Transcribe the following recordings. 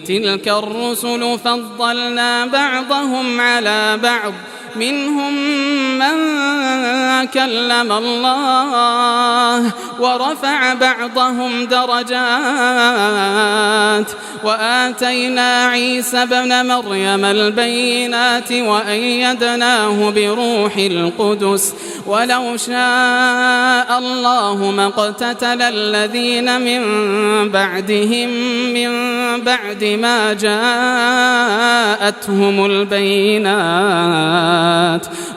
تلك الرسل فضلنا بعضهم على بعض منهم من كلم الله ورفع بعضهم درجات وآتينا عيسى ابن مريم البينات وأيدناه بروح القدس ولو شاء الله ما اقتتل الذين من بعدهم من بعد ما جاءتهم البينات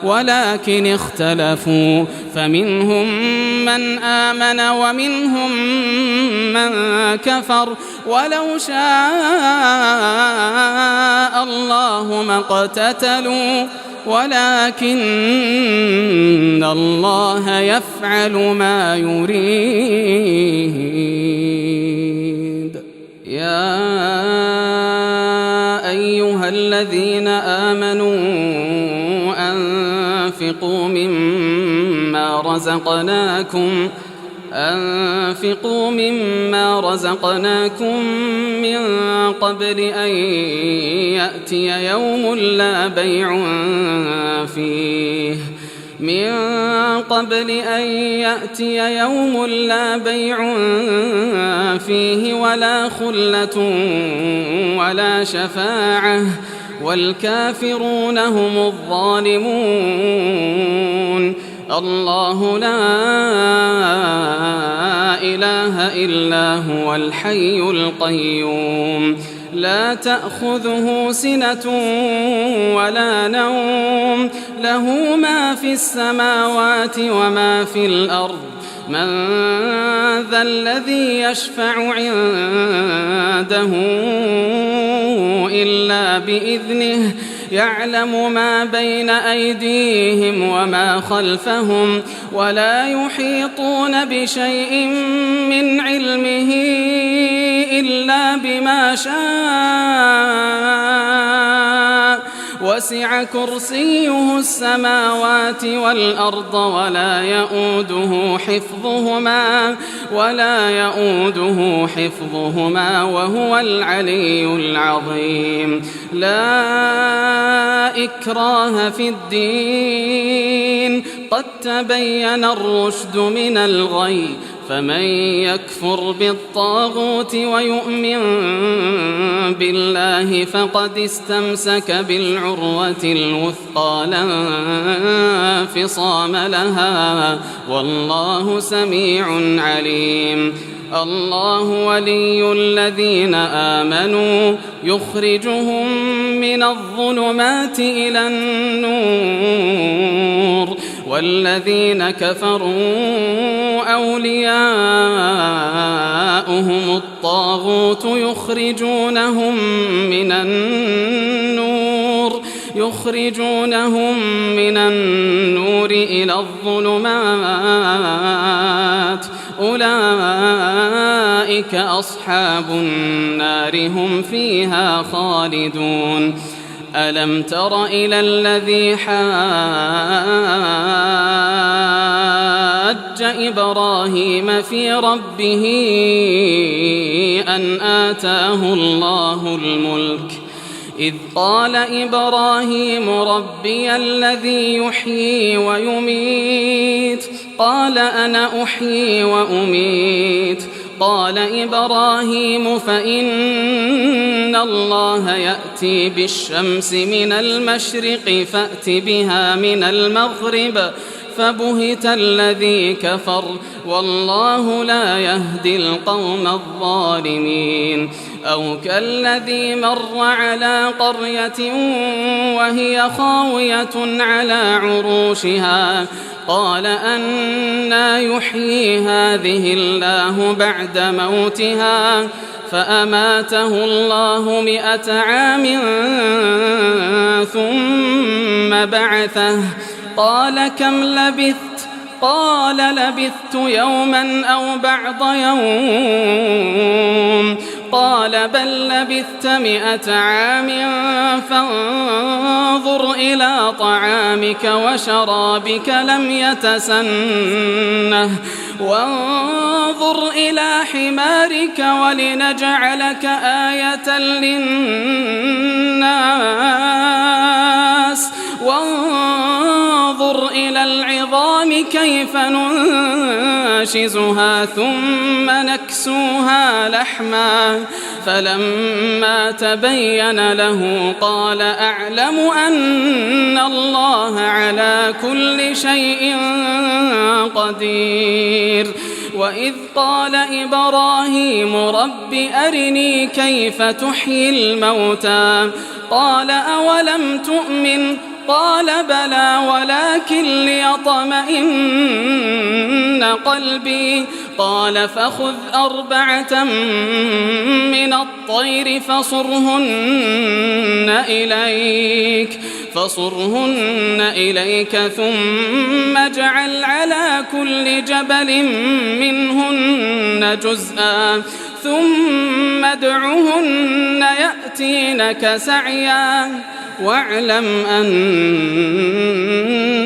ولكن اختلفوا فمنهم من آمن ومنهم من كفر ولو شاء الله ما اقتتلوا ولكن الله يفعل ما يريد. يا أيها الذين آمنوا أنفقوا مما رزقناكم من قبل أن يأتي يوم لا بيع فيه ولا خلة ولا شفاعة والكافرون هم الظالمون. الله لا إله إلا هو الحي القيوم لا تأخذه سنة ولا نوم له ما في السماوات وما في الأرض من ذا الذي يشفع عنده إلا بإذنه يعلم ما بين أيديهم وما خلفهم ولا يحيطون بشيء من علمه إلا بما شاء وسع كرسيه السماوات والأرض ولا يؤوده حفظهما وهو العلي العظيم. لا إكراه في الدين قد تبين الرشد من الغي فمن يكفر بالطاغوت ويؤمن بالله فقد استمسك بالعروة الوثقى لا انفصام لها والله سميع عليم. الله ولي الذين آمنوا يخرجهم من الظلمات إلى النور والذين كفروا أولياؤهم الطاغوت يخرجونهم من النور إلى الظلمات أولئك أصحاب النار هم فيها خالدون. ألم تر إلى الذي حاج إبراهيم في ربه أن آتاه الله الملك إذ قال إبراهيم ربي الذي يحيي ويميت قال أنا أحيي وأميت قال إبراهيم فإن الله يأتي بالشمس من المشرق فأت بها من المغرب فبهت الذي كفر والله لا يهدي القوم الظالمين. أو كالذي مر على قرية وهي خاوية على عروشها قال أنى يحيي هذه الله بعد موتها فأماته الله 100 عام ثم بعثه قال كم لبثت قال لبثت يوما أو بعض يوم قال بل لبثت 100 عام فانظر إلى طعامك وشرابك لم يتسنه وانظر إلى حمارك ولنجعلك آية للناس وانظر إلى العظام كيف ننشزها ثم نكسوها لحما فلما تبين له قال أعلم أن الله على كل شيء قدير وإذ قال إبراهيم رب أرني كيف تحيي الموتى قال أولم تؤمن قال بلى ولكن ليطمئن قلبي قال فخذ 4 من الطير فصرهن إليك ثم اجعل على كل جبل منهن جزءا ثم ادعهن يأتينك سعيا واعلم أن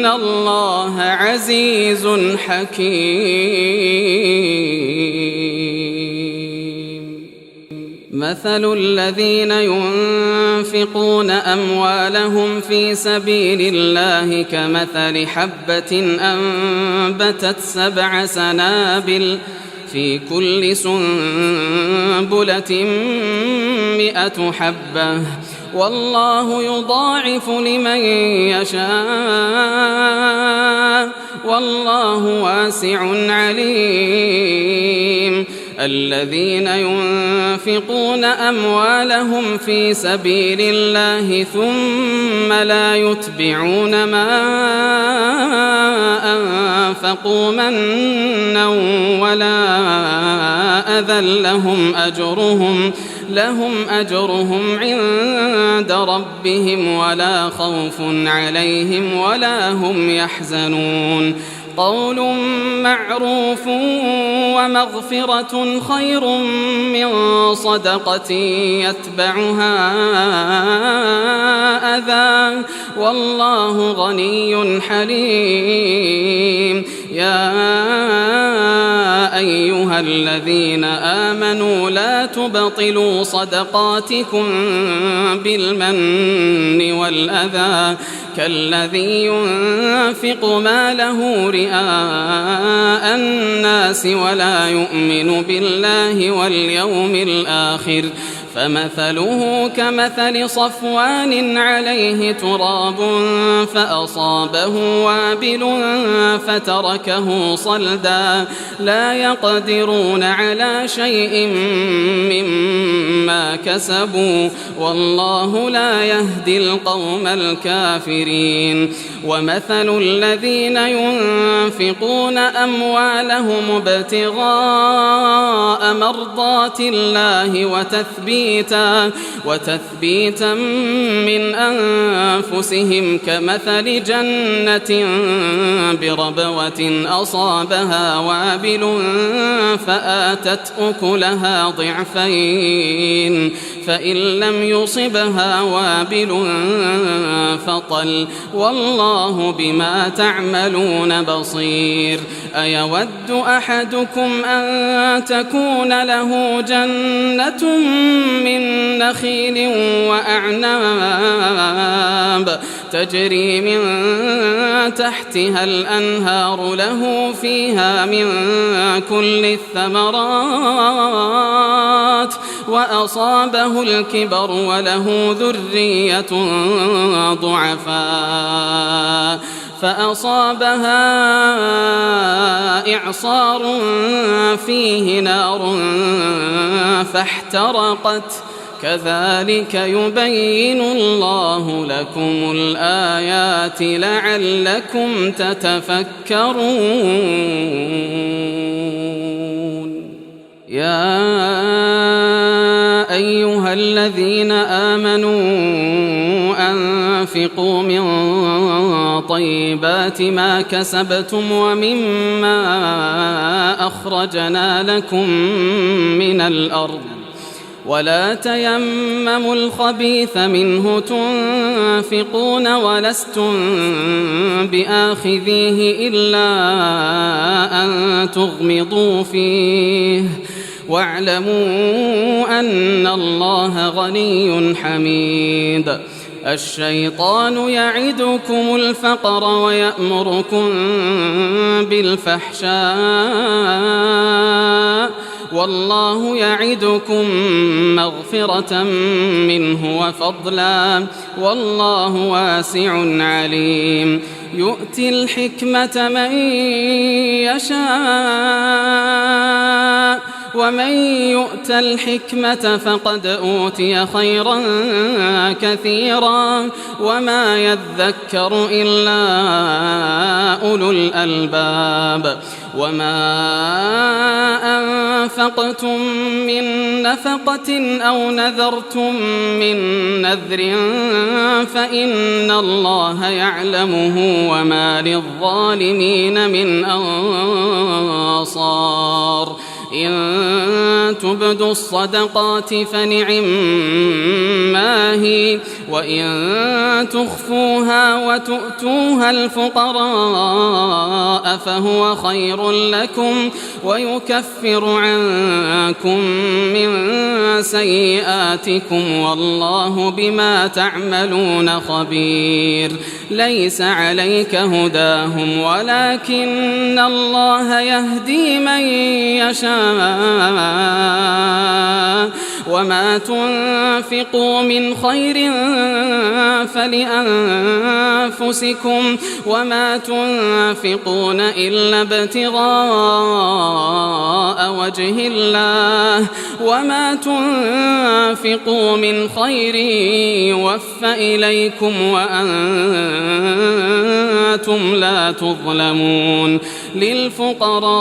الله عزيز حكيم مثل الذين ينفقون أموالهم في سبيل الله كمثل حبة أنبتت 7 سنابل في كل سنبلة 100 حبة والله يضاعف لمن يشاء والله واسع عليم الذين ينفقون أموالهم في سبيل الله ثم لا يتبعون ما أنفقوا منا ولا أذى لهم أجرهم عند ربهم ولا خوف عليهم ولا هم يحزنون قول معروف ومغفرة خير من صدقة يتبعها أذى والله غني حليم يا أيها الذين آمنوا لا تبطلوا صدقاتكم بالمن والأذى كالذي ينفق ماله رئاء الناس ولا يؤمن بالله واليوم الآخر فمثله كمثل صفوان عليه تراب فأصابه وابل فتركه صلدا لا يقدرون على شيء مما كسبوا والله لا يهدي القوم الكافرين ومثل الذين ينفقون أموالهم ابتغاء مرضات الله وتثبيتا من أنفسهم كمثل جنة بربوة أصابها وابل فآتت أكلها ضعفين فإن لم يصبها وابل فطل والله بما تعملون بصير أيود أحدكم أن تكون له جنة من نخيل وأعناب تجري من تحتها الأنهار له فيها من كل الثمرات وأصابه الكبر وله ذرية ضعفاء فأصابها إعصار فيه نار فاحترقت كذلك يبين الله لكم الآيات لعلكم تتفكرون يا أيها الذين آمنوا أنفقوا من طيبات ما كسبتم ومما أخرجنا لكم من الأرض ولا تيمموا الخبيث منه تنفقون ولستم بآخذيه إلا أن تغمضوا فيه واعلموا أن الله غني حميد. الشيطان يعدكم الفقر ويأمركم بالفحشاء والله يعدكم مغفرة منه وفضلا والله واسع عليم. يؤتي الحكمة من يشاء ومن يؤت الحكمة فقد أوتي خيرا كثيرا وما يذكر إلا أولو الألباب. وما أنفقتم من نفقة أو نذرتم من نذر فإن الله يعلمه وما للظالمين من أنصار. إن تبدوا الصدقات فنعما هي وإن تخفوها وتؤتوها الفقراء فهو خير لكم ويكفر عنكم من سيئاتكم والله بما تعملون خبير. ليس عليك هداهم ولكن الله يهدي من يشاء وما تنفقوا من خير فلأنفسكم وما تنفقون إلا ابتغاء وجه الله وما تنفقوا من خير يوفى إليكم وأنتم لا تظلمون. للفقراء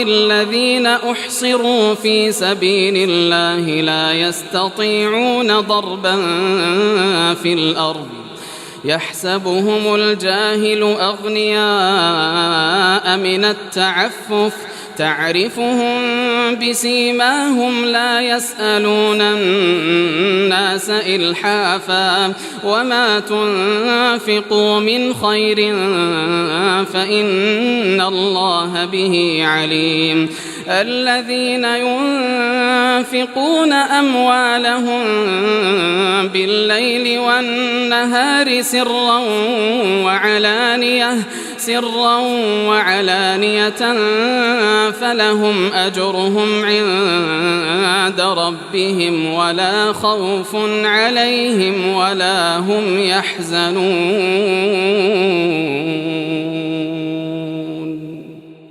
الذين أحصروا في سبيل الله لا يستطيعون ضربا في الأرض يحسبهم الجاهل أغنياء من التعفف تعرفهم بسيماهم لا يسألون الناس إلحافا وما تنفقوا من خير فإن الله به عليم. الذين ينفقون أموالهم بالليل والنهار سرا وعلانية فلهم أجرهم عند ربهم ولا خوف عليهم ولا هم يحزنون.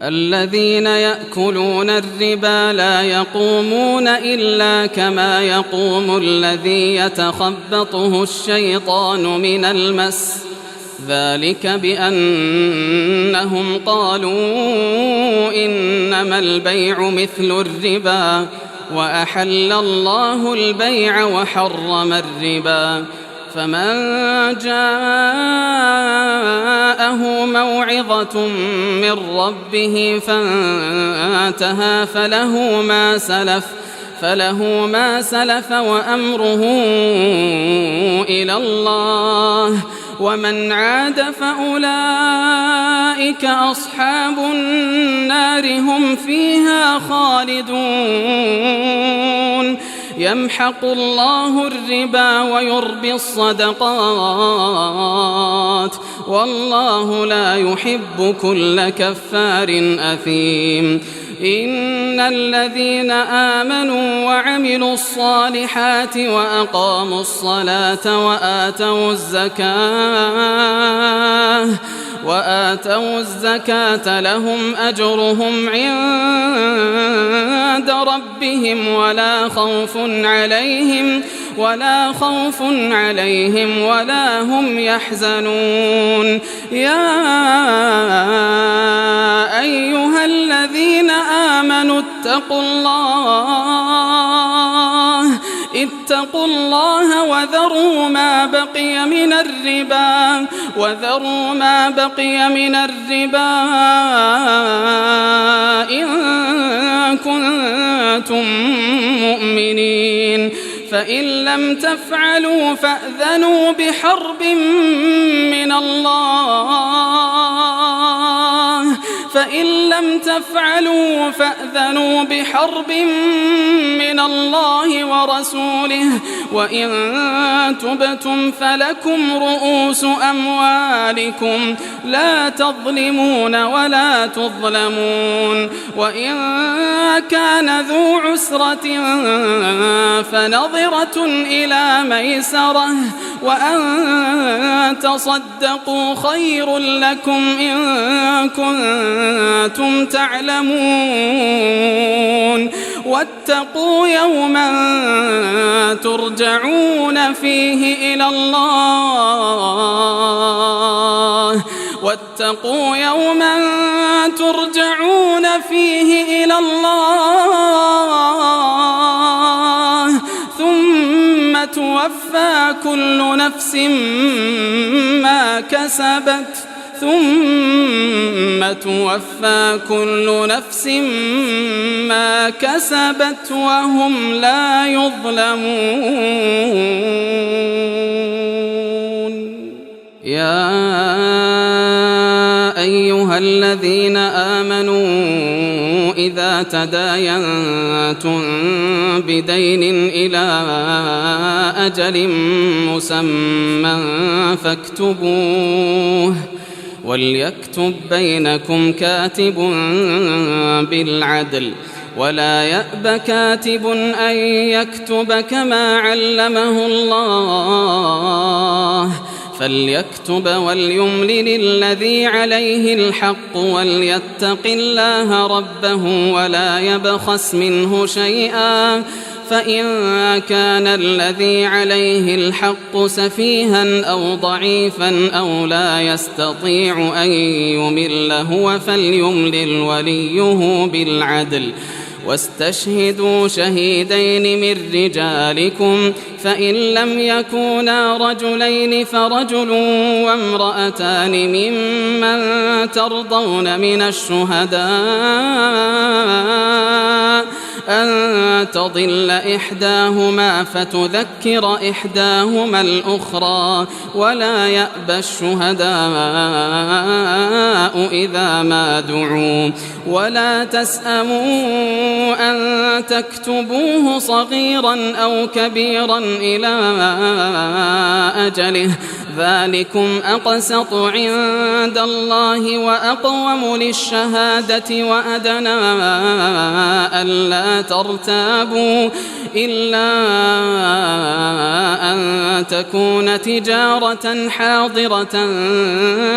الذين يأكلون الربا لا يقومون إلا كما يقوم الذي يتخبطه الشيطان من المس ذلك بأنهم قالوا إنما البيع مثل الربا وأحل الله البيع وحرم الربا. فمن جاءه موعظة من ربه فانتهى فله ما سلف وأمره إلى الله ومن عاد فأولئك أصحاب النار هم فيها خالدون. يمحق الله الربا ويربي الصدقات والله لا يحب كل كفار أثيم. إن الذين آمنوا وعملوا الصالحات وأقاموا الصلاة وآتوا الزكاة لهم أجرهم عند ربهم ولا خوف عليهم ولا هم يحزنون. يا أيها الذين آمنوا اتقوا الله اتقوا الله وذروا ما بقي من الربا إن كنتم مؤمنين فإن لم تفعلوا فأذنوا بحرب من الله ورسوله وإن تبتم فلكم رؤوس أموالكم لا تظلمون ولا تظلمون وإن كان ذو عسرة فنظرة إلى ميسرة وأن تصدقوا خير لكم إن كنتم تعلمون واتقوا يوما ترجعون فيه إلى الله ثم توفى كل نفس ما كسبت وهم لا يظلمون يا أيها الذين آمنوا إذا تداينتم بدين إلى أجل مسمى فاكتبوه وليكتب بينكم كاتب بالعدل ولا يأب كاتب أن يكتب كما علمه الله فليكتب وليملل الذي عليه الحق وليتق الله ربه ولا يبخس منه شيئا فإن كان الذي عليه الحق سفيها أو ضعيفا أو لا يستطيع أن يمل هو فليملل وليه بالعدل واستشهدوا شهيدين من رجالكم فإن لم يكونا رجلين فرجل وامرأتان ممن ترضون من الشهداء أن تضل إحداهما فتذكر إحداهما الأخرى ولا يأبى الشهداء إذا ما دعوا ولا تسأموا أن تكتبوه صغيرا أو كبيرا إلى أجله ذلكم أقسط عند الله وأقوم للشهادة وأدنى ألا ترتابوا إلا أن تكون تجارة حاضرة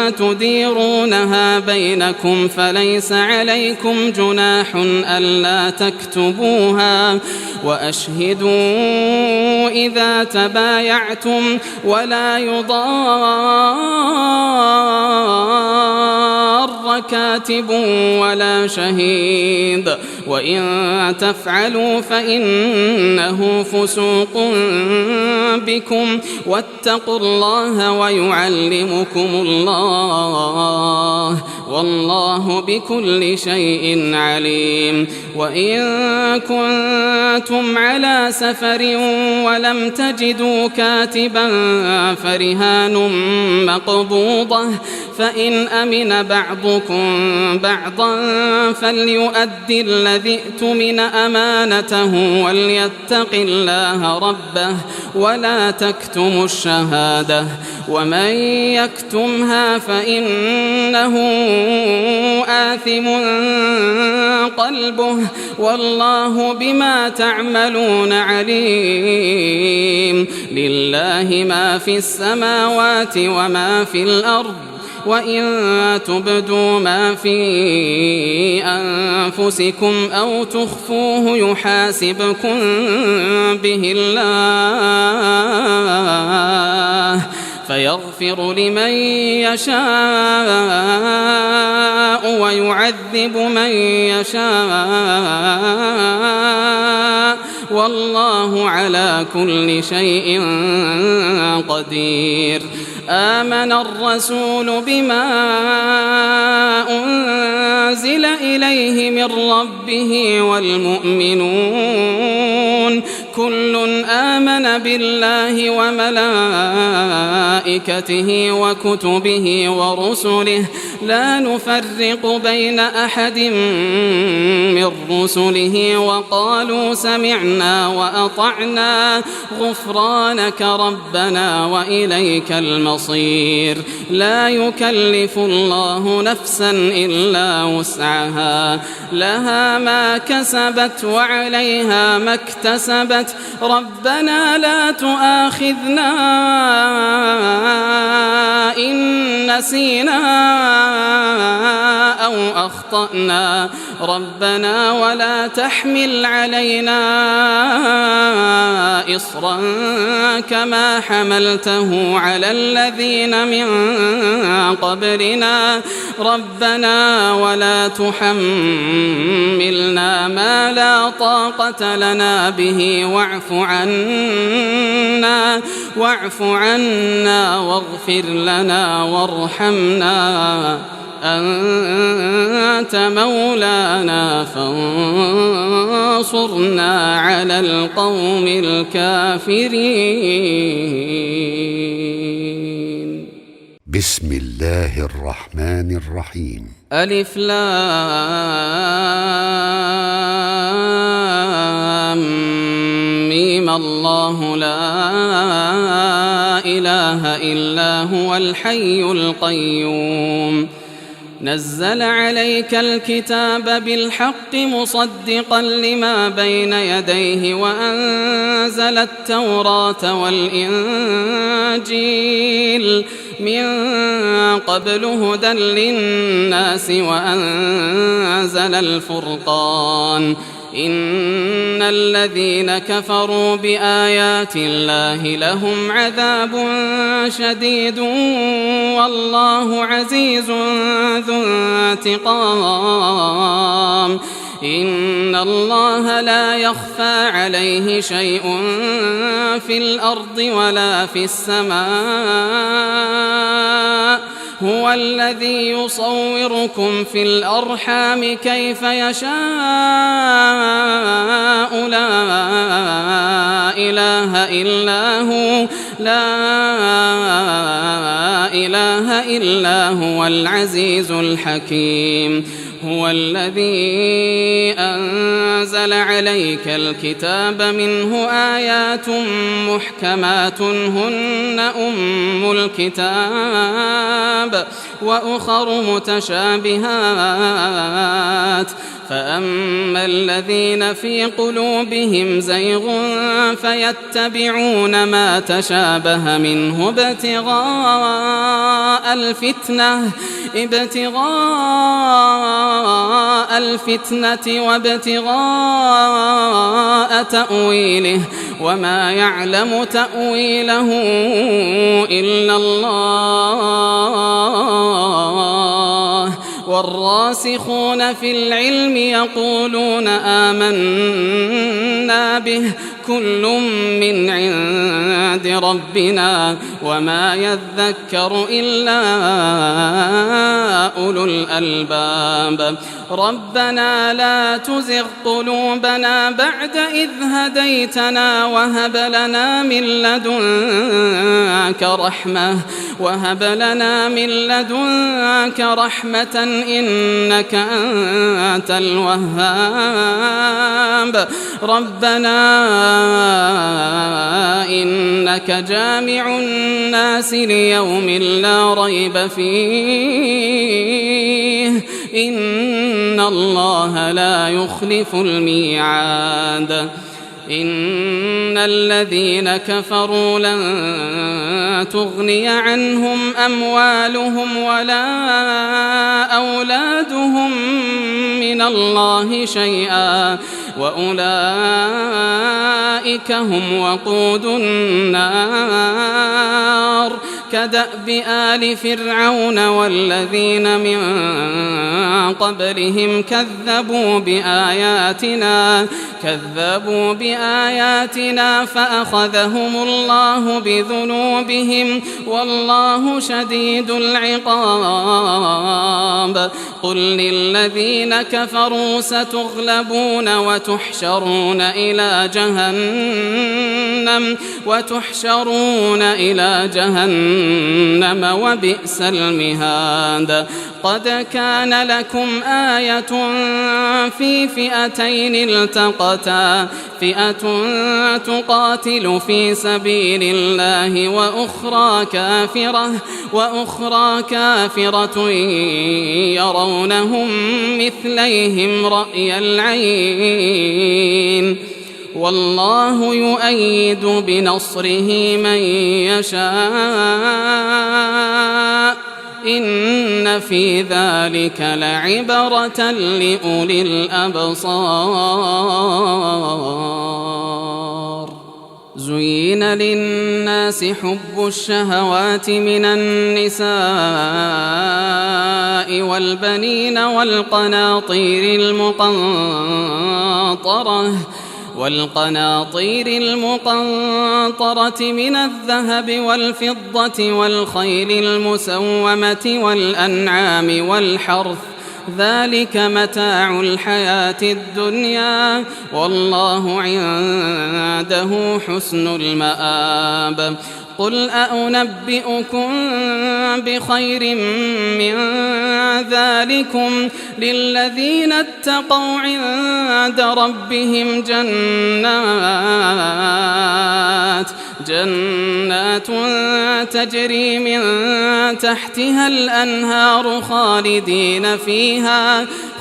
تديرونها بينكم فليس عليكم جناح ألا تكتبوها وأشهدوا إذا تبايعتم ولا يضار كاتب ولا شهيد وإن تفعلوا فإنه فسوق بكم واتقوا الله ويعلمكم الله والله بكل شيء عليم وإن كنتم على سفر ولم تجدوا كاتبا فرهان مقبوضة فإن أمن بعضكم بعضا فليؤدي الذي اؤتمن أمانته وليتق الله ربه ولا تكتموا الشهادة ومن يكتمها فإنه آثم قلبه والله بما تعملون عليم لله ما في السماوات وما في الأرض وإن تبدوا ما في أنفسكم أو تخفوه يحاسبكم به الله فيغفر لمن يشاء ويعذب من يشاء والله على كل شيء قدير. آمن الرسول بما أنزل إليه من ربه والمؤمنون كل آمن بالله وملائكته وكتبه ورسله لا نفرق بين أحد من رسله وقالوا سمعنا وأطعنا غفرانك ربنا وإليك المصير. لا يكلف الله نفسا إلا وسعها لها ما كسبت وعليها ما اكتسبت ربنا لا تؤاخذنا إن نسينا أو أخطأنا ربنا ولا تحمل علينا إصرا كما حملته على الذين من قبلنا ربنا ولا تحملنا ما لا طاقة لنا به واعف عنا واغفر لنا وارحمنا أنت مولانا فانصرنا على القوم الكافرين. بسم الله الرحمن الرحيم. ألف لام ميم الله لا إله إلا هو الحي القيوم نزل عليك الكتاب بالحق مصدقا لما بين يديه وأنزل التوراة والإنجيل من قبل هدى للناس وأنزل الفرقان إن الذين كفروا بآيات الله لهم عذاب شديد والله عزيز ذو انتقام إن الله لا يخفى عليه شيء في الأرض ولا في السماء هو الذي يصوركم في الأرحام كيف يشاء لا إله إلا هو العزيز الحكيم هو الذي أنزل عليك الكتاب منه آيات محكمات هن أم الكتاب وأخر متشابهات فأما الذين في قلوبهم زيغ فيتبعون ما تشابه منه ابتغاء الفتنة وابتغاء تأويله وما يعلم تأويله إلا الله والراسخون في العلم يقولون آمنا به كل من عند ربنا وما يذكر إلا أولو الألباب ربنا لا تزغ قلوبنا بعد إذ هديتنا وهب لنا من لدنك رحمة إنك أنت الوهاب ربنا إنك جامع الناس ليوم لا ريب فيه إن الله لا يخلف الميعاد إن الذين كفروا لن تغني عنهم أموالهم ولا أولادهم من الله شيئا وأولئك هم وقود النار كدأب آل فرعون والذين من قبلهم كذبوا بآياتنا فأخذهم الله بذنوبهم والله شديد العقاب. قل للذين كفروا ستغلبون وتحشرون إلى جهنم وبئس المهاد. قد كان لكم آية في فئتين التقتا فئة تقاتل في سبيل الله وأخرى كافرة يرونهم مثليهم رأي العين والله يؤيد بنصره من يشاء إن في ذلك لعبرة لأولي الأبصار. زين للناس حب الشهوات من النساء والبنين والقناطير المقنطرة من الذهب والفضة والخيل المسومة والأنعام والحرث ذلك متاع الحياة الدنيا والله عنده حسن المآب. قل أنبئكم بخير من ذلكم للذين اتقوا عند ربهم جنات تجري من تحتها الأنهار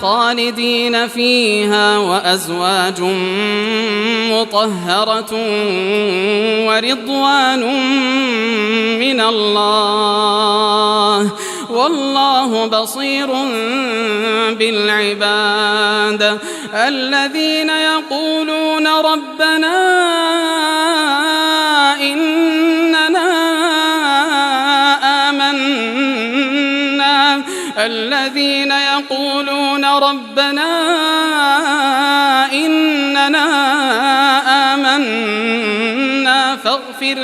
خالدين فيها وأزواج مطهرة ورضوان من الله والله بصير بالعباد. الذين يقولون ربنا إننا آمنا فاغفر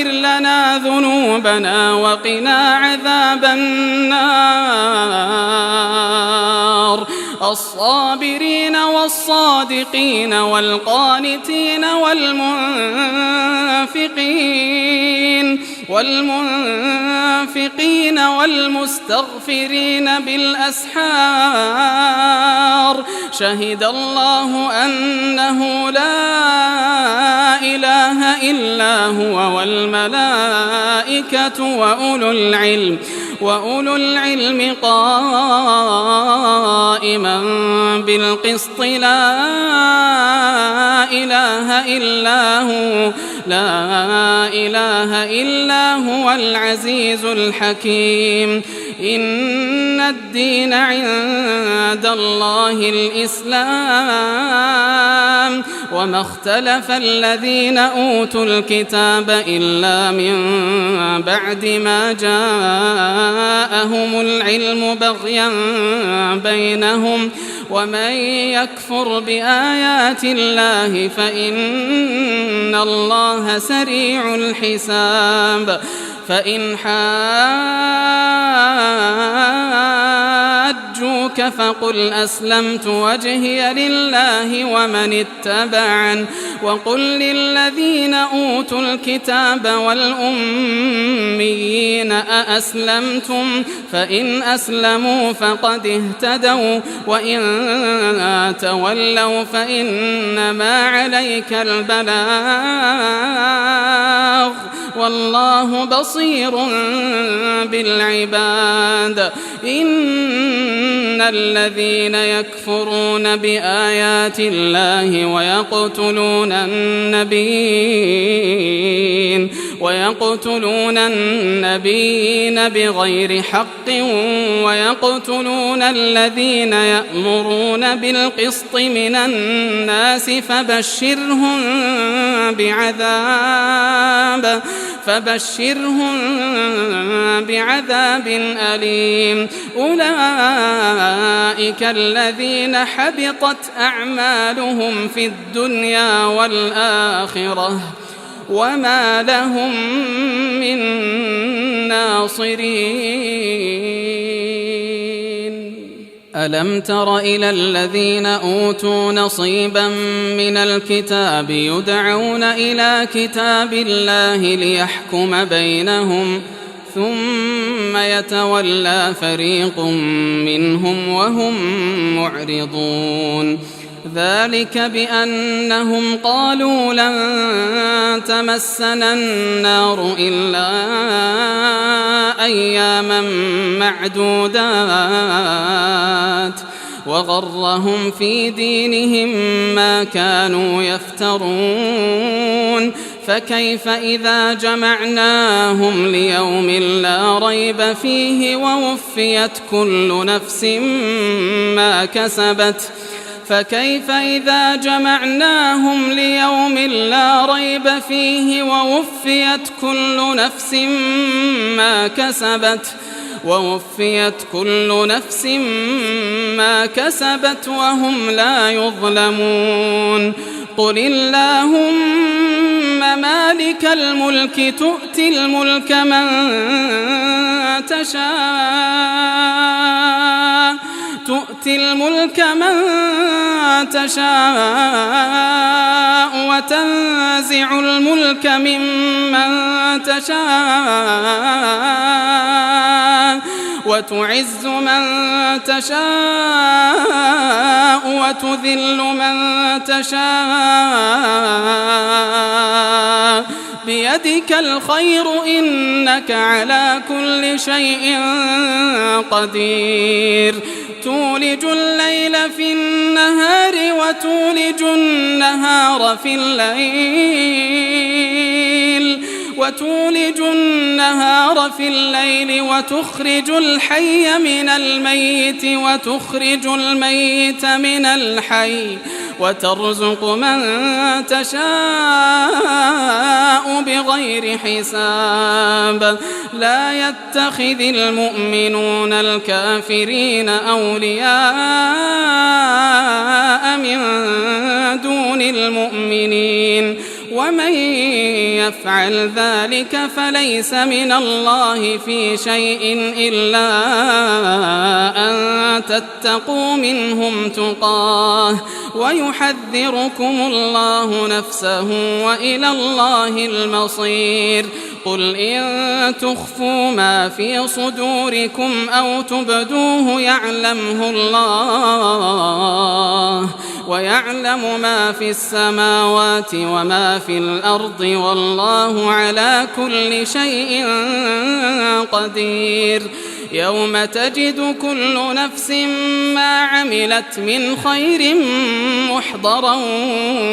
لنا ذنوبنا وقنا عذاب النار. الصابرين والصادقين والقانتين والمنفقين والمستغفرين بالأسحار. شهد الله أنه لا إله إلا هو والملائكة وأولو العلم قائما بالقسط لا إله إلا هو العزيز الحكيم. إن الدين عند الله الإسلام وما اختلف الذين أوتوا الكتاب إلا من بعد ما جاءهم العلم بغيا بينهم ومن يكفر بآيات الله فإن الله سريع الحساب. فإن حاجوك فقل أسلمت وجهي لله ومن اتبعن وقل للذين أوتوا الكتاب والأميين أأسلمتم فإن أسلموا فقد اهتدوا وإن تولوا فإنما عليك البلاغ والله بصير بالعباد. إن الذين يكفرون بآيات الله ويقتلون النبيين ويقتلون النبيين بغير حق ويقتلون الذين يأمرون بالقسط من الناس فبشرهم بعذاب أليم. أولئك الذين حبطت أعمالهم في الدنيا والآخرة وما لهم من ناصرين. ألم تر إلى الذين أوتوا نصيبا من الكتاب يدعون إلى كتاب الله ليحكم بينهم ثم يتولى فريق منهم وهم معرضون. ذلك بأنهم قالوا لن تمسنا النار إلا أياما معدودات وغرهم في دينهم ما كانوا يفترون. فكيف إذا جمعناهم ليوم لا ريب فيه ووفيت كل نفس ما كسبت فكيف إذا جمعناهم ليوم لا ريب فيه ووفيت كل نفس ما كسبت وهم لا يظلمون. قل اللهم مالك الملك تؤتي الملك من تشاء وتنزع الملك ممن تشاء وتعز من تشاء وتذل من تشاء بيدك الخير إنك على كل شيء قدير. تولج الليل في النهار وتولج النهار في الليل وتخرج الحي من الميت وتخرج الميت من الحي وترزق من تشاء بغير حساب. لا يتخذ المؤمنون الكافرين أولياء من دون المؤمنين ومن يفعل ذلك فليس من الله في شيء إلا أن تتقوا منهم تقاه ويحذركم الله نفسه وإلى الله المصير. قل إن تخفوا ما في صدوركم أو تبدوه يعلمه الله ويعلم ما في السماوات وما في الأرض والله على كل شيء قدير. يوم تجد كل نفس ما عملت من خير محضرا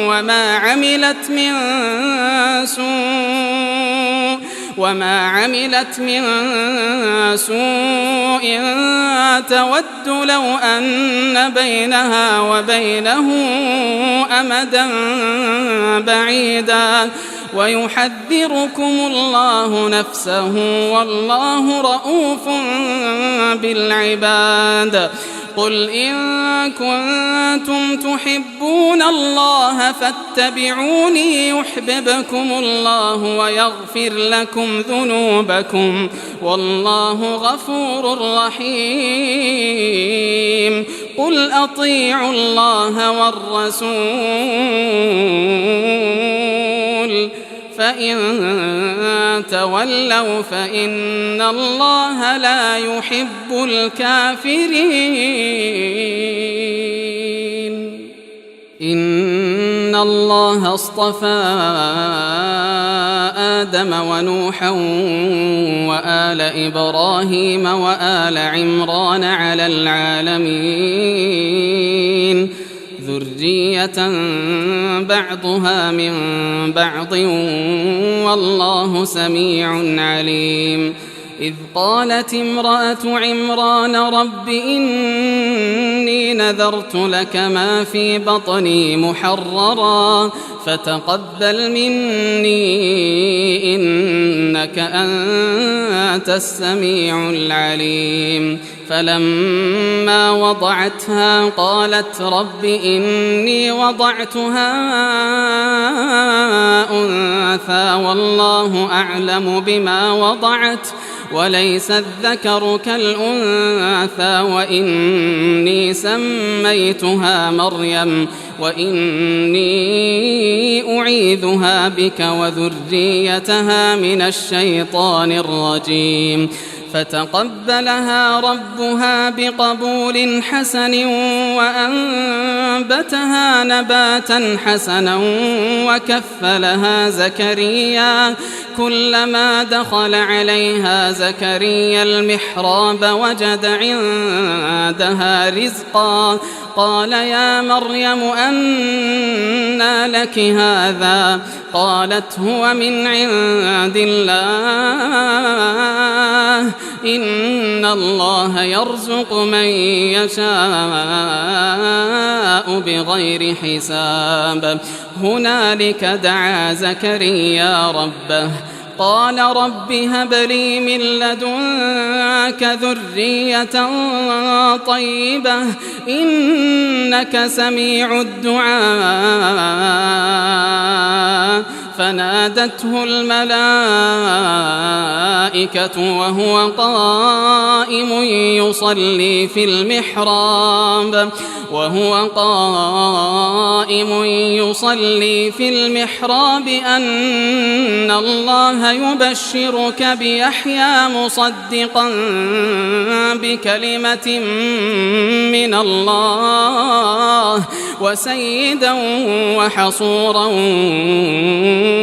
وما عملت من سوء تود لو أن بينها وبينه أمدا بعيدا ويحذركم الله نفسه والله رؤوف بالعباد. قل إن كنتم تحبون الله فاتبعوني يحببكم الله ويغفر لكم ذنوبكم والله غفور رحيم. قل أطيعوا الله والرسول فإن تولوا فإن الله لا يحب الكافرين. إن الله اصطفى آدم ونوحا وآل إبراهيم وآل عمران على العالمين ذرية بعضها من بعض والله سميع عليم. إذ قالت امرأة عمران رب إني نذرت لك ما في بطني محررا فتقبل مني إنك أنت السميع العليم. فلما وضعتها قالت رب إني وضعتها أنثى والله أعلم بما وضعت وليس الذكر كالأنثى وإني سميتها مريم وإني أعيذها بك وذريتها من الشيطان الرجيم. فتقبلها ربها بقبول حسن وأنبتها نباتا حسنا وكفلها زكريا. كلما دخل عليها زكريا المحراب وجد عندها رزقا قال يا مريم أنى لك هذا؟ قالت هو من عند الله إن الله يرزق من يشاء بغير حساب. هنالك دعا زكريا ربه قال رب هب لي من لدنك ذرية طيبة إنك سميع الدعاء. فنادته الملائكة وهو قائم يصلي في المحراب أن الله يبشرك بيحيى مصدقا بكلمة من الله وسيدا وحصورا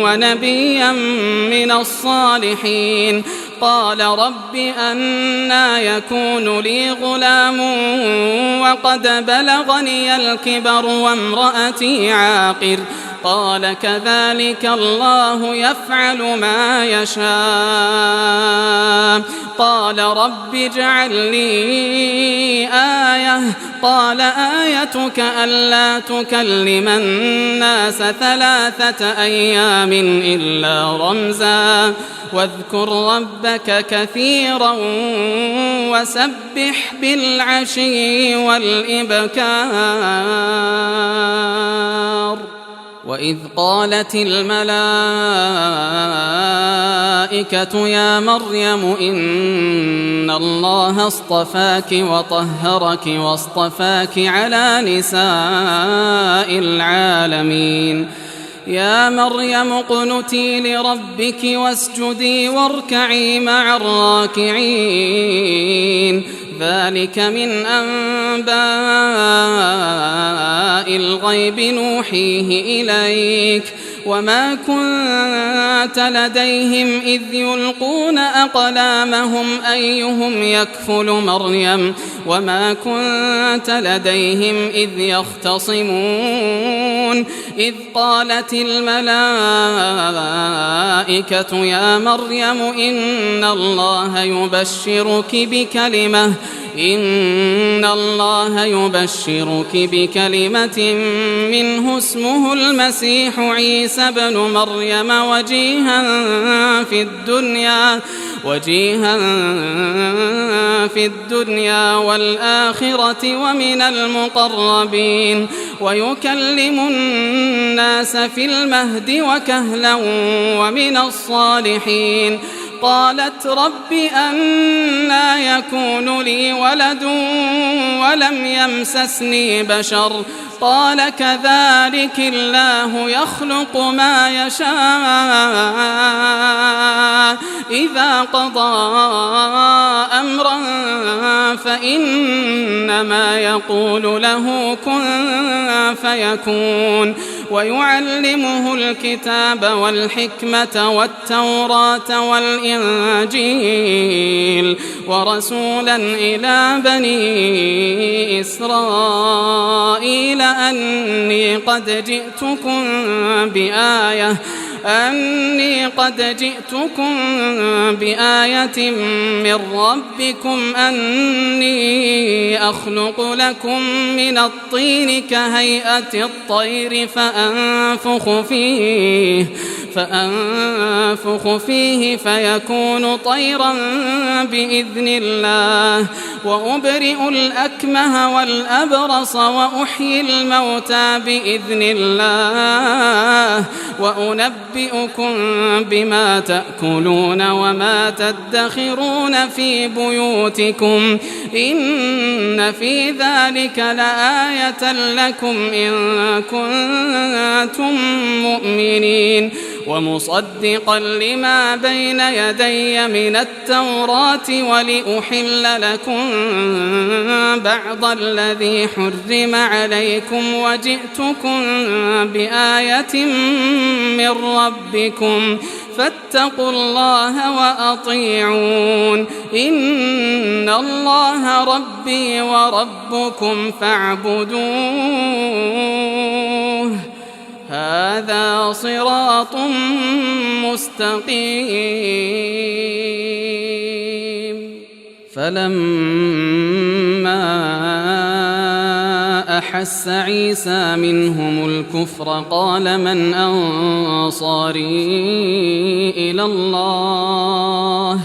ونبيا من الصالحين. قال رب أنى يكون لي غلام وقد بلغني الكبر وامرأتي عاقر؟ قال كذلك الله يفعل ما يشاء. قال رب اجعل لي آية. قال آيتك ألا تكلم الناس 3 أيام إلا رمزا واذكر ربك كثيرا وسبح بالعشي والإبكار. وإذ قالت الملائكة يا مريم إن الله اصطفاك وطهرك واصطفاك على نساء العالمين. يا مريم اقنتي لربك واسجدي واركعي مع الراكعين. ذلك من أنباء الغيب نوحيه إليك وما كنت لديهم إذ يلقون أقلامهم أيهم يكفل مريم وما كنت لديهم إذ يختصمون. إذ قالت الملائكة يا مريم إن الله يبشرك بكلمة منه اسمه المسيح عيسى بن مريم وجيها في الدنيا والآخرة ومن المقربين ويكلم الناس في المهد وكهلا ومن الصالحين. قالت رب أنى يكون لي ولد ولم يمسسني بشر؟ قال كذلك الله يخلق ما يشاء إذا قضى أمرا فإنما يقول له كن فيكون. ويعلمه الكتاب والحكمة والتوراة والإنجيل ورسولا إلى بني إسرائيل أني قد جئتكم بآية من ربكم أني أخلق لكم من الطين كهيئة الطير فأنفخ فيه فيكون طيرا بإذن الله وأبرئ الأكمه والأبرص وأحيي الموتى بإذن الله وأنبئكم بما تأكلون وما تدخرون في بيوتكم إن في ذلك لآية لكم إن كنتم مؤمنين ومصدقا لما بين يدي من التوراة ولأحل لكم بعض الذي حرم عليكم وجئتكم بآية من ربكم فاتقوا الله وأطيعون إن الله ربي وربكم فاعبدوه هذا صراط مستقيم فلما أحس عيسى منهم الكفر قال من أنصاري إلى الله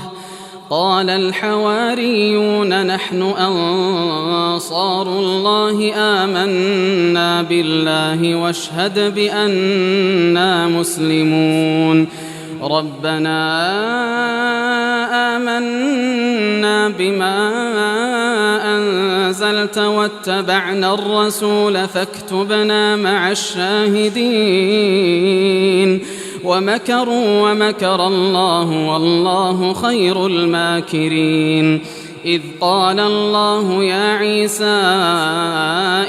قال الحواريون نحن أنصار الله آمنا بالله واشهد بأننا مسلمون ربنا آمنا بما أنزلت واتبعنا الرسول فاكتبنا مع الشاهدين ومكروا ومكر الله والله خير الماكرين إذ قال الله يا عيسى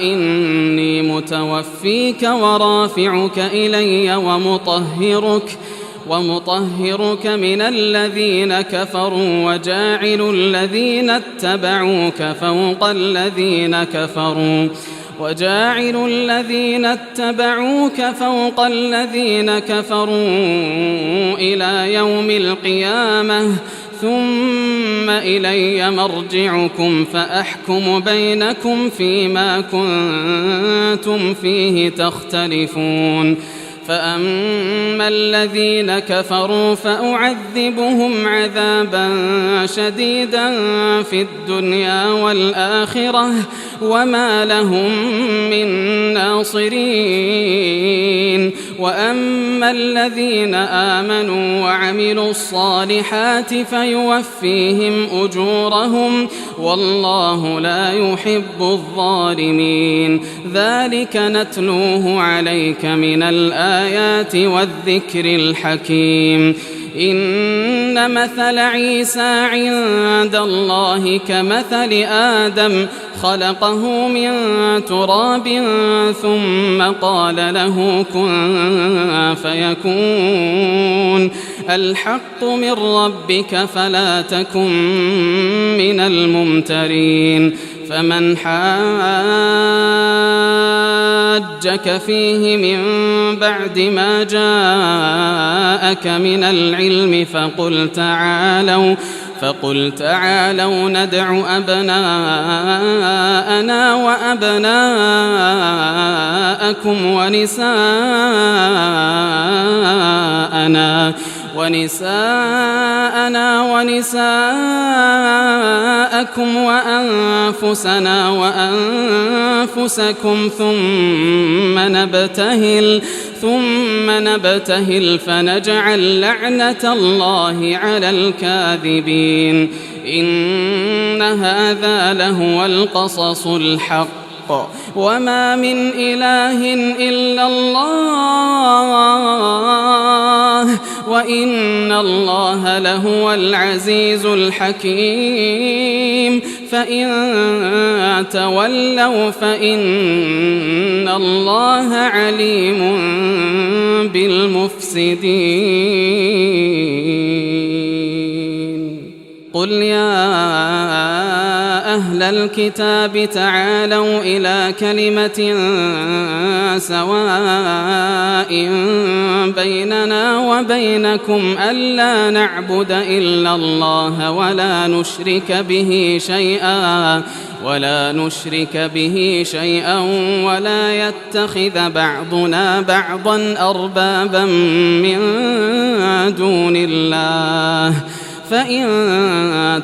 إني متوفيك ورافعك إلي ومطهرك من الذين كفروا وجاعل الذين اتبعوك فوق الذين كفروا إلى يوم القيامة ثم إلي مرجعكم فأحكم بينكم فيما كنتم فيه تختلفون فأما الذين كفروا فأعذبهم عذابا شديدا في الدنيا والآخرة وما لهم من ناصرين وأما الذين آمنوا وعملوا الصالحات فيوفيهم أجورهم والله لا يحب الظالمين ذلك نتلوه عليك من الآيات والذكر الحكيم إن مثل عيسى عند الله كمثل آدم خلقه من تراب ثم قال له كن فيكون الحق من ربك فلا تكن من الممترين فمن حاجك فيه من بعد ما جاءك من العلم فقل تعالوا ندع أبناءنا وأبناءكم ونساءنا ونساءكم وأنفسنا وأنفسكم ثم نبتهل فنجعل لعنة الله على الكاذبين إن هذا لهو القصص الحق وما من إله إلا الله وإن الله لهو العزيز الحكيم فإن تولوا فإن الله عليم بالمفسدين قل يا أهل أهل الكتاب تعالوا إلى كلمة سواء بيننا وبينكم ألا نعبد إلا الله ولا نشرك به شيئا ولا يتخذ بعضنا بعضا أربابا من دون الله فإن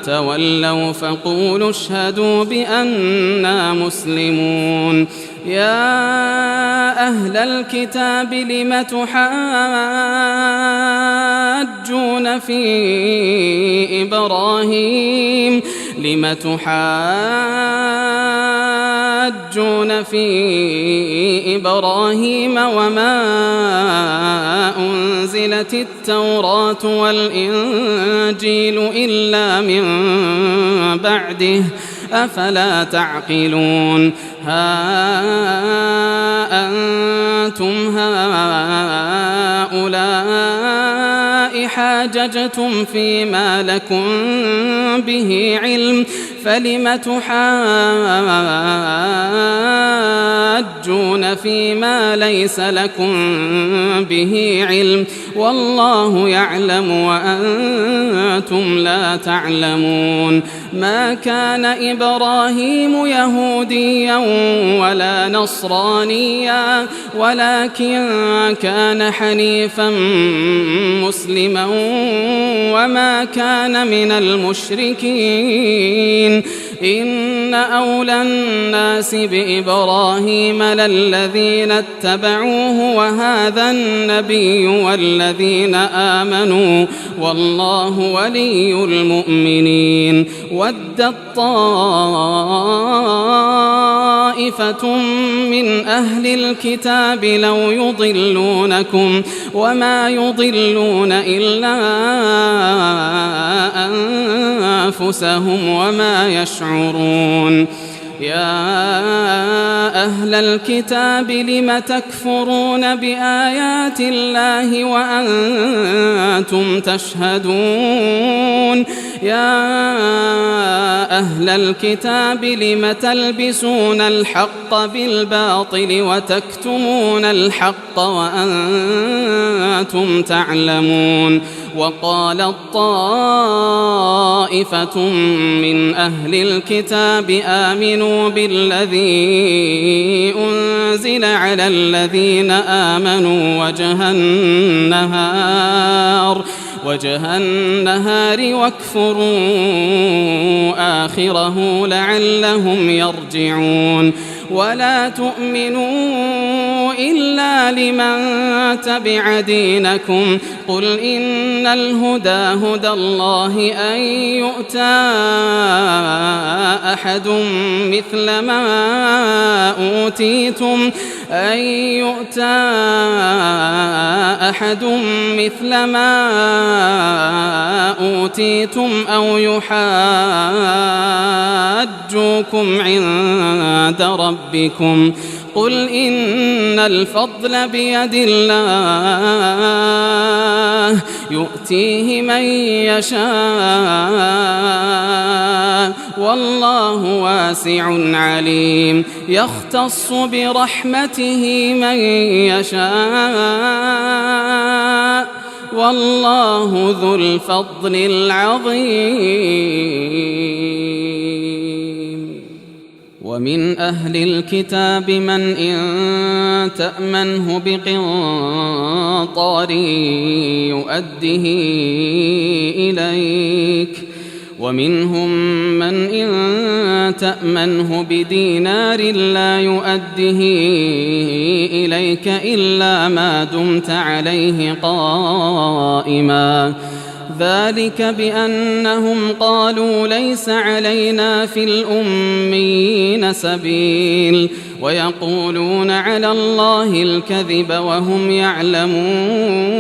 تولوا فقولوا اشهدوا بأننا مسلمون. يا أهل الكتاب لم تحاجون في إبراهيم وما أنزلت التوراة والإنجيل إلا من بعده أفلا تعقلون. ها أنتم هؤلاء حاججتم فيما لكم به علم فلم تحاجون فيما ليس لكم به علم والله يعلم وأنتم لا تعلمون. ما كان إبراهيم يهوديا ولا نصرانيا ولكن كان حنيفا مسلما وما كان من المشركين. إن أولى الناس بإبراهيم للذين اتبعوه وهذا النبي والذين آمنوا والله ولي المؤمنين. ودت طائفة من أهل الكتاب لو يضلونكم وما يضلون إلا أنفسهم وما يشعرون. يا أهل الكتاب لم تكفرون بآيات الله وأنتم تشهدون. يا أهل الكتاب لم تلبسون الحق بالباطل وتكتمون الحق وأنتم تعلمون. وقالت طائفة من أهل الكتاب آمنوا بالذي أنزل على الذين آمنوا وجه النهار واكفروا آخره لعلهم يرجعون. ولا تؤمنوا إلا لمن تبع دينكم قل إن الهدى هدى الله أن يؤتى أحد مثل ما أوتيتم أو يحاجوكم عند ربكم قل إن الفضل بيد الله يؤتيه من يشاء والله واسع عليم. يختص برحمته من يشاء والله ذو الفضل العظيم. ومن أهل الكتاب من إن تأمنه بقنطار يؤده إليك ومنهم من إن تأمنه بدينار لا يؤده إليك إلا ما دمت عليه قائما ذلك بأنهم قالوا ليس علينا في الأميين سبيل ويقولون على الله الكذب وهم يعلمون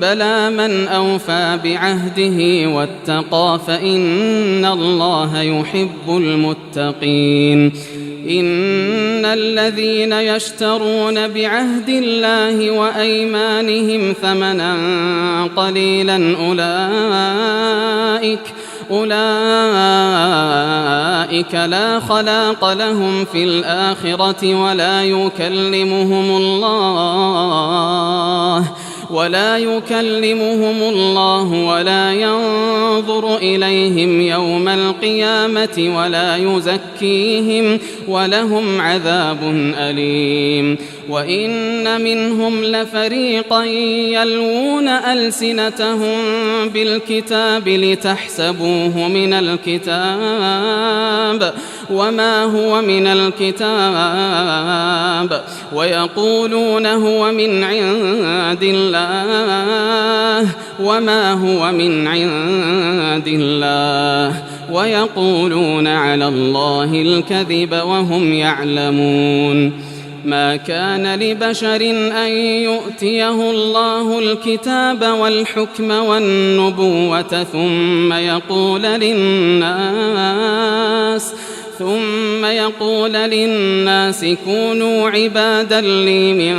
بلى من أوفى بعهده واتقى فإن الله يحب المتقين. إن الذين يشترون بعهد الله وأيمانهم ثمنا قليلا أولئك لا خلاق لهم في الآخرة ولا يكلمهم الله ولا ينظر إليهم يوم القيامة ولا يزكيهم ولهم عذاب أليم. وإن منهم لفريقا يلوون ألسنتهم بالكتاب لتحسبوه من الكتاب وما هو من الكتاب ويقولون هو من عند الله وما هو من عند الله ويقولون على الله الكذب وهم يعلمون. ما كان لبشر أن يؤتيه الله الكتاب والحكم والنبوة ثم يقول للناس كونوا عبادا لي من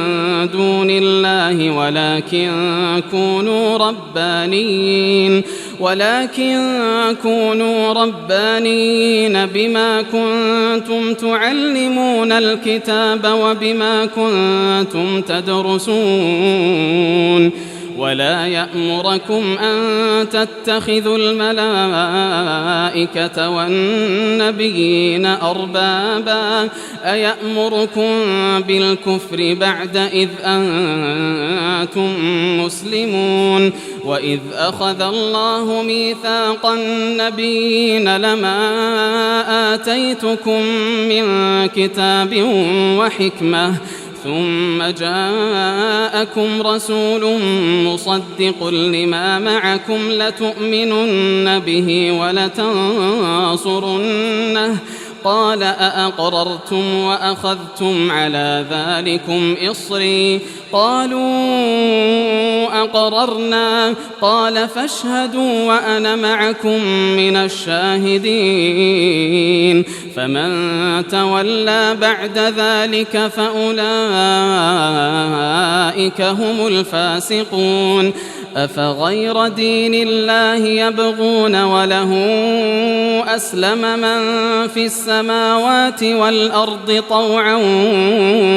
دون الله ولكن كونوا ربانيين بما كنتم تعلمون الكتاب وبما كنتم تدرسون. ولا يأمركم أن تتخذوا الملائكة والنبيين أربابا أيأمركم بالكفر بعد إذ أنتم مسلمون. وإذ أخذ الله ميثاق النبيين لما آتيتكم من كتاب وحكمة ثم جاءكم رسول مصدق لما معكم لتؤمنن به ولتنصرنه قال أأقررتم وأخذتم على ذلكم إصري قالوا أقررنا قال فاشهدوا وأنا معكم من الشاهدين. فمن تولى بعد ذلك فأولئك هم الفاسقون. أفغير دين الله يبغون وله أسلم من في السماوات والأرض طوعا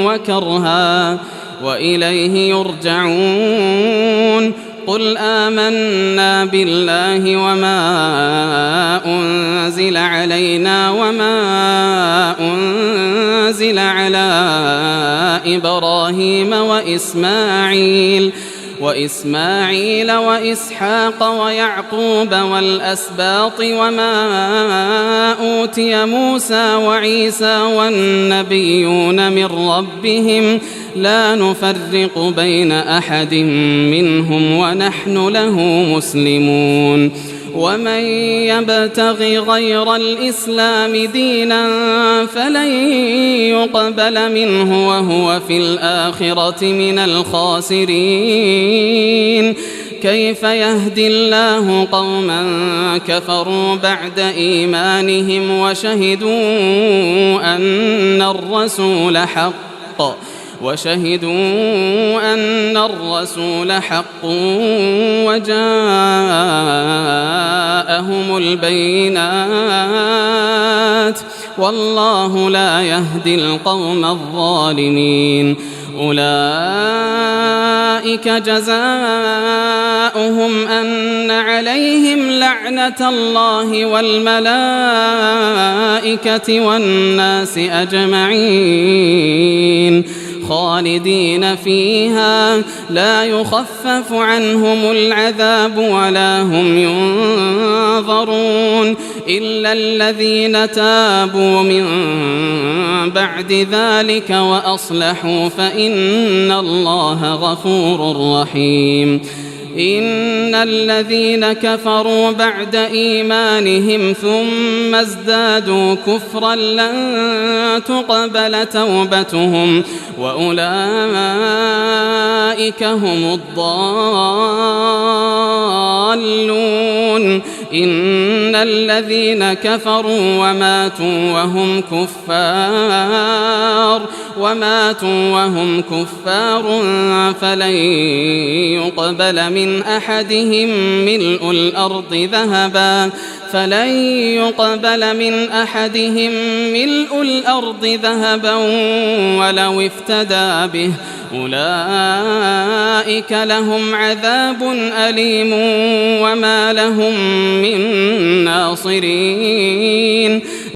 وكرها وإليه يرجعون. قل آمنا بالله وما أنزل علينا وما أنزل على إبراهيم وإسماعيل وإسحاق ويعقوب والأسباط وما أوتي موسى وعيسى والنبيون من ربهم لا نفرق بين أحد منهم ونحن له مسلمون. ومن يبتغ غير الإسلام دينا فلن يقبل منه وهو في الآخرة من الخاسرين. كيف يهدي الله قوما كفروا بعد إيمانهم وشهدوا أن الرسول حق وجاءهم البينات والله لا يهدي القوم الظالمين. أولئك جزاؤهم أن عليهم لعنة الله والملائكة والناس أجمعين خالدين فيها لا يخفف عنهم العذاب ولا هم ينظرون إلا الذين تابوا من بعد ذلك وأصلحوا فإن الله غفور رحيم. إن الذين كفروا بعد إيمانهم ثم ازدادوا كفرا لن تقبل توبتهم وأولئك هم الضالون. إن الذين كفروا وماتوا وهم كفار فلن يقبل من أحدهم ملء الأرض ذهبا ولو افتدى به أولئك لهم عذاب أليم وما لهم من ناصرين